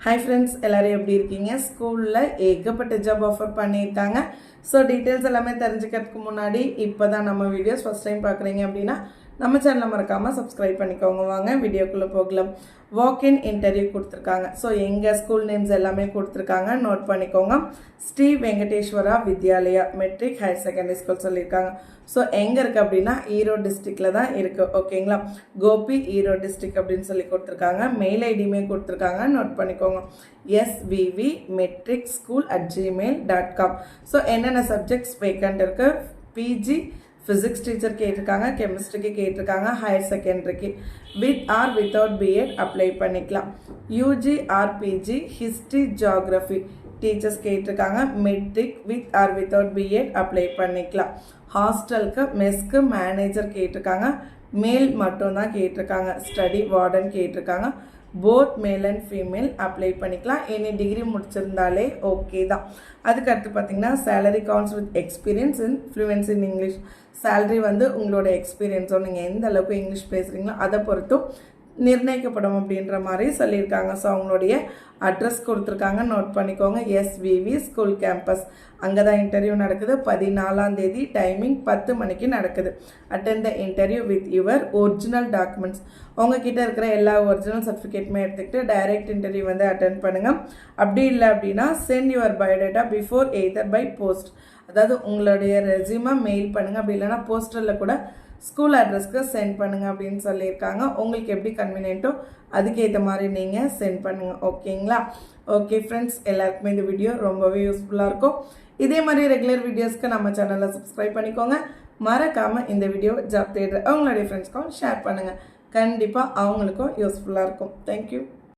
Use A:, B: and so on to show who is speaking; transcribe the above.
A: Hi friends, எல்லாரும் எப்படி இருக்கீங்க? ஸ்கூல்ல ஏகப்பட்ட ஜாப் ஆஃபர் பண்ணிருக்காங்க. சோ டீடைல்ஸ் எல்லாமே தெரிஞ்சுக்கிறதுக்கு முன்னாடி இப்போதான் நம்ம வீடியோஸ் ஃபர்ஸ்ட் டைம் பார்க்குறீங்க அப்படின்னா நம்ம சேனலை மறக்காம சப்ஸ்கிரைப் பண்ணிக்கோங்க. வாங்க வீடியோக்குள்ள போகலாம். வாக்-இன் இன்டர்வியூ கொடுத்துருக்காங்க. ஸோ எங்கள் ஸ்கூல் நேம்ஸ் எல்லாமே கொடுத்துருக்காங்க, நோட் பண்ணிக்கோங்க. Shri Venkateswara Vidyalaya matric higher secondary school சொல்லியிருக்காங்க. ஸோ எங்கே இருக்குது அப்படின்னா ஈரோடு டிஸ்ட்ரிக்டில் தான் இருக்குது. ஓகேங்களா, கோபி ஈரோடு டிஸ்ட்ரிக்ட் அப்படின்னு சொல்லி கொடுத்துருக்காங்க. மெயில் ஐடியுமே கொடுத்துருக்காங்க, நோட் பண்ணிக்கோங்க. svvmetricschool@gmail.com. ஸோ என்னென்ன சப்ஜெக்ட்ஸ் வேக்கண்ட் இருக்குது? பிஜி ஃபிசிக்ஸ் டீச்சர் கேட்டிருக்காங்க, கெமிஸ்ட்ரிக்கு கேட்டிருக்காங்க, ஹையர் செகண்டரிக்கு with or without BEd apply பண்ணிக்கலாம். UG or PG history geography teachers கேட்டிருக்காங்க, matric with or without BEd apply பண்ணிக்கலாம். ஹாஸ்டலுக்கு மெஸ்க்கு மேனேஜர் கேட்டிருக்காங்க, மேல் மட்டும் தான் கேட்டிருக்காங்க. ஸ்டடி வார்டன் கேட்டிருக்காங்க, both male and female apply பண்ணிக்கலாம். எனி டிகிரி முடிச்சிருந்தாலே ஓகே தான். அதுக்கடுத்து பார்த்தீங்கன்னா salary counts with experience in fluency in English. Salary வந்து உங்களோட எக்ஸ்பீரியன்ஸோ நீங்கள் எந்த அளவுக்கு இங்கிலீஷ் பேசுகிறீங்களோ அதை பொறுத்தும் நிர்ணயிக்கப்படும் அப்படின்ற மாதிரி சொல்லியிருக்காங்க. ஸோ அவங்களுடைய அட்ரஸ் கொடுத்துருக்காங்க, நோட் பண்ணிக்கோங்க. SVV ஸ்கூல் கேம்பஸ், அங்கே தான் இன்டர்வியூ நடக்குது. 14ஆம் தேதி, டைமிங் 10 மணிக்கு நடக்குது. Attend the interview with your original documents. உங்ககிட்ட இருக்கிற எல்லா ஒரிஜினல் சர்டிஃபிகேட்டுமே எடுத்துக்கிட்டு டைரக்ட் இன்டர்வியூ வந்து அட்டென்ட் பண்ணுங்கள். அப்படி இல்லை அப்படின்னா send your biodata before either by post, அதாவது உங்களுடைய ரெஸ்யூமை மெயில் பண்ணுங்கள், அப்படி இல்லைன்னா போஸ்டரில் கூட ஸ்கூல் அட்ரஸ்க்கு சென்ட் பண்ணுங்கள் அப்படின்னு சொல்லியிருக்காங்க. உங்களுக்கு எப்படி கன்வீனியன்ட்டோ அதுக்கேற்ற மாதிரி நீங்கள் சென்ட் பண்ணுங்கள். ஓகேங்களா? ஓகே ஃப்ரெண்ட்ஸ், எல்லாருக்குமே இந்த வீடியோ ரொம்பவே யூஸ்ஃபுல்லாக இருக்கும். இதே மாதிரி ரெகுலர் வீடியோஸ்க்கு நம்ம சேனலை சப்ஸ்கிரைப் பண்ணிக்கோங்க. மறக்காமல் இந்த வீடியோ ஜாப் தேடுற அவங்களுடைய ஃப்ரெண்ட்ஸ்க்கும் ஷேர் பண்ணுங்கள். கண்டிப்பாக அவங்களுக்கும் யூஸ்ஃபுல்லாக இருக்கும். தேங்க்யூ.